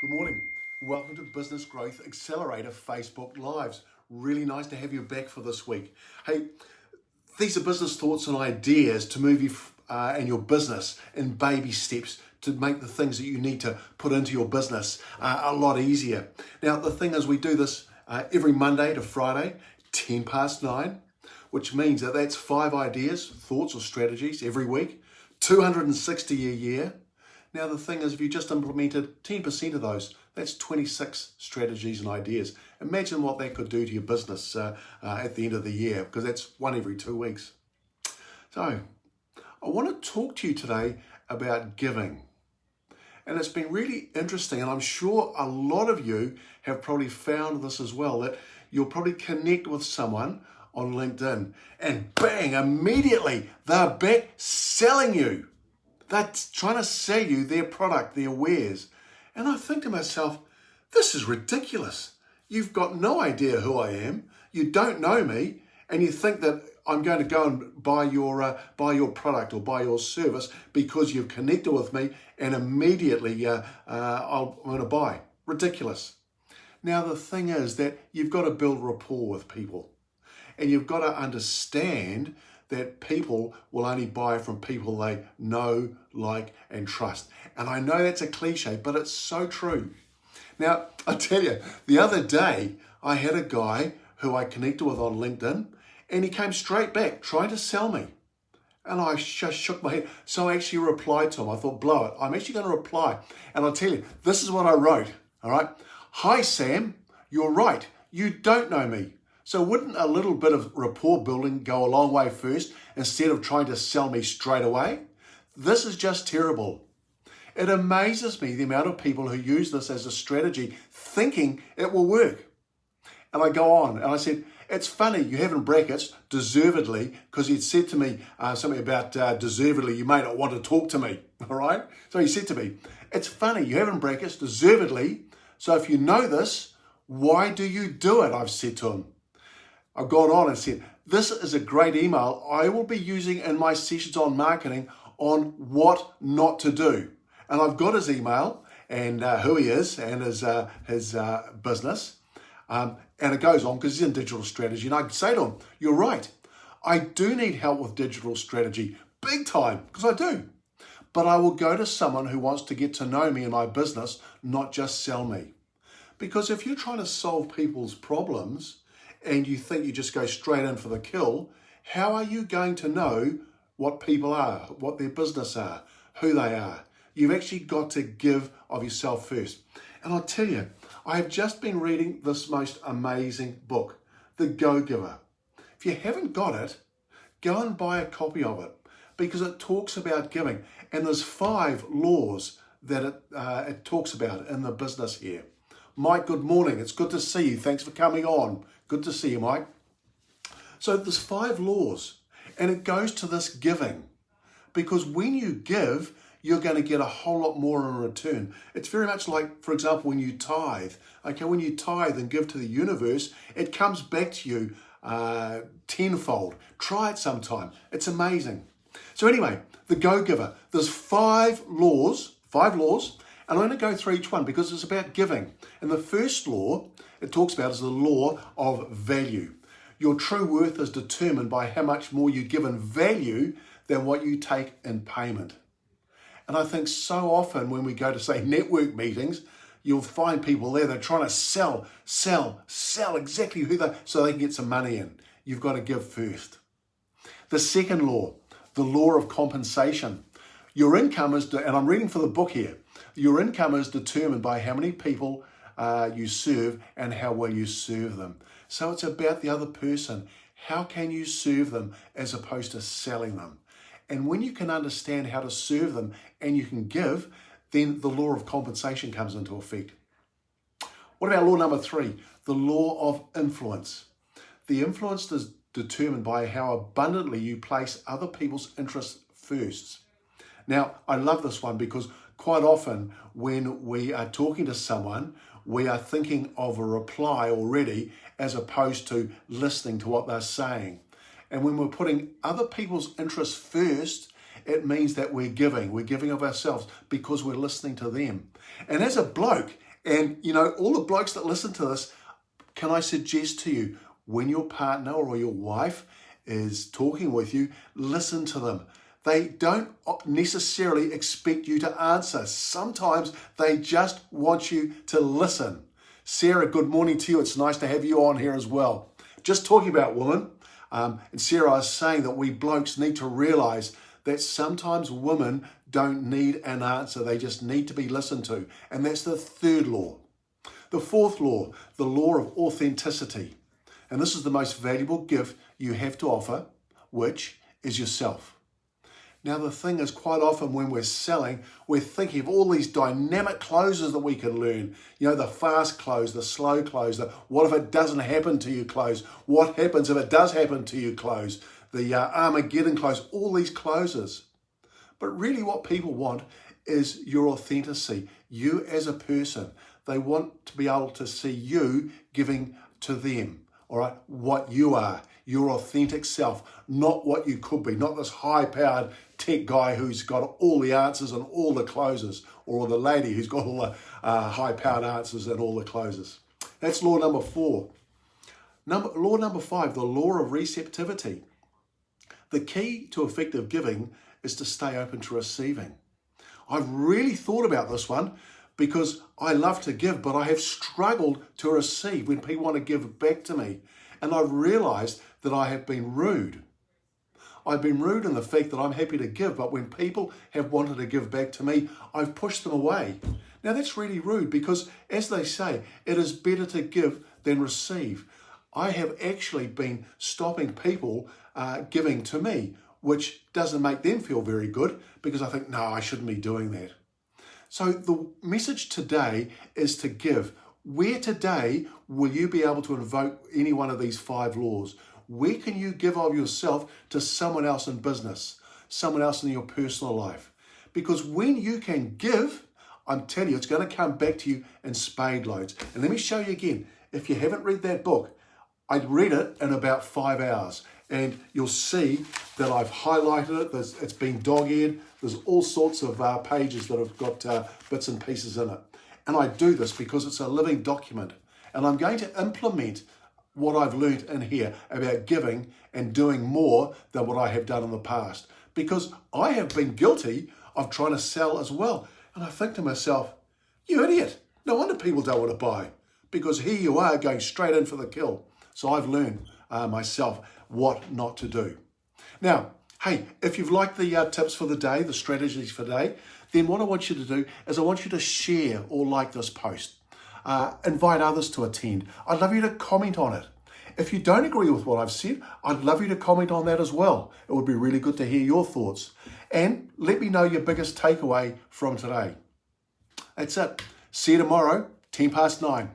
Good morning. Welcome to Business Growth Accelerator Facebook Lives. Really nice to have you back for this week. Hey, these are business thoughts and ideas to move you and your business in baby steps to make the things that you need to put into your business a lot easier. Now, the thing is, we do this every Monday to Friday, 10 past 9, which means that that's 5 ideas, thoughts or strategies every week, 260 a year. Now, the thing is, if you just implemented 10% of those, that's 26 strategies and ideas. Imagine what that could do to your business at the end of the year, because that's one every 2 weeks. So, I want to talk to you today about giving. And it's been really interesting, and I'm sure a lot of you have probably found this as well, that you'll probably connect with someone on LinkedIn, and bang, immediately they're back selling you. They're trying to sell you their product, their wares. And I think to myself, this is ridiculous. You've got no idea who I am. You don't know me. And you think that I'm going to go and buy your product or buy your service because you've connected with me and immediately I'm going to buy. Ridiculous. Now, the thing is that you've got to build rapport with people. And you've got to understand that people will only buy from people they know, like, and trust. And I know that's a cliche, but it's so true. Now, I tell you, the other day, I had a guy who I connected with on LinkedIn, and he came straight back trying to sell me. And I just shook my head. So I actually replied to him. I thought, blow it. I'm actually going to reply. And I'll tell you, this is what I wrote, all right? Hi, Sam. You're right. You don't know me. So wouldn't a little bit of rapport building go a long way first instead of trying to sell me straight away? This is just terrible. It amazes me the amount of people who use this as a strategy thinking it will work. And I go on and I said, it's funny you have in brackets deservedly, because he'd said to me something about deservedly, you may not want to talk to me, all right? So he said to me, it's funny you have in brackets deservedly, so if you know this, why do you do it? I've said to him. I've gone on and said, this is a great email I will be using in my sessions on marketing on what not to do. And I've got his email and who he is and his business. And it goes on because he's in digital strategy. And I say to him, you're right. I do need help with digital strategy, big time, because I do. But I will go to someone who wants to get to know me and my business, not just sell me. Because if you're trying to solve people's problems, and you think you just go straight in for the kill, how are you going to know what people are, what their business are, who they are? You've actually got to give of yourself first. And I'll tell you, I have just been reading this most amazing book, The Go-Giver. If you haven't got it, go and buy a copy of it, because it talks about giving. And there's 5 laws that it talks about in the business here. Mike, good morning. It's good to see you. Thanks for coming on. Good to see you, Mike. So there's 5 laws, and it goes to this giving, because when you give, you're going to get a whole lot more in return. It's very much like, for example, when you tithe. Okay, when you tithe and give to the universe, it comes back to you tenfold. Try it sometime. It's amazing. So anyway, the Go-Giver. There's 5 laws, and I'm going to go through each one because it's about giving. And the first law it talks about is the law of value. Your true worth is determined by how much more you give in value than what you take in payment. And I think so often when we go to, say, network meetings, you'll find people there, they're trying to sell exactly who they, so they can get some money in. You've got to give first. The second law, the law of compensation. Your income is, and I'm reading for the book here, your income is determined by how many people you serve and how well you serve them. So it's about the other person. How can you serve them as opposed to selling them? And when you can understand how to serve them and you can give, then the law of compensation comes into effect. What about law number 3? The law of influence. The influence is determined by how abundantly you place other people's interests first. Now, I love this one because quite often when we are talking to someone, we are thinking of a reply already as opposed to listening to what they're saying. And when we're putting other people's interests first, it means that we're giving of ourselves because we're listening to them. And as a bloke, And, you know, all the blokes that listen to this, can I suggest to you, when your partner or your wife is talking with you, listen to them. They don't necessarily expect you to answer. Sometimes they just want you to listen. Sarah, good morning to you. It's nice to have you on here as well. Just talking about women, and Sarah, I was saying that we blokes need to realize that sometimes women don't need an answer. They just need to be listened to. And that's the third law. The fourth law, the law of authenticity. And this is the most valuable gift you have to offer, which is yourself. Now, the thing is, quite often when we're selling, we're thinking of all these dynamic closes that we can learn. You know, the fast close, the slow close, the what if it doesn't happen to you close, what happens if it does happen to you close, the Armageddon close, all these closes. But really what people want is your authenticity, you as a person. They want to be able to see you giving to them, all right, what you are, your authentic self, not what you could be, not this high-powered tech guy who's got all the answers and all the closes, or the lady who's got all the high-powered answers and all the closes. That's law number 4. Law number 5, the law of receptivity. The key to effective giving is to stay open to receiving. I've really thought about this one because I love to give, but I have struggled to receive when people want to give back to me. And I've realized that I have been rude. I've been rude in the fact that I'm happy to give, but when people have wanted to give back to me, I've pushed them away. Now that's really rude because, as they say, it is better to give than receive. I have actually been stopping people giving to me, which doesn't make them feel very good because I think, no, I shouldn't be doing that. So the message today is to give. Where today will you be able to invoke any one of these 5 laws? Where can you give of yourself to someone else in business, someone else in your personal life? Because when you can give, I'm telling you, it's going to come back to you in spade loads. And let me show you again. If you haven't read that book, I'd read it in about 5 hours. And you'll see that I've highlighted it. It's been dog-eared. There's all sorts of pages that have got bits and pieces in it. And I do this because it's a living document. And I'm going to implement what I've learned in here about giving and doing more than what I have done in the past. Because I have been guilty of trying to sell as well. And I think to myself, you idiot. No wonder people don't want to buy. Because here you are going straight in for the kill. So I've learned myself what not to do. Now, hey, if you've liked the tips for the day, the strategies for the day, then what I want you to do is I want you to share or like this post. Invite others to attend. I'd love you to comment on it. If you don't agree with what I've said, I'd love you to comment on that as well. It would be really good to hear your thoughts. And let me know your biggest takeaway from today. That's it. See you tomorrow, 9:10.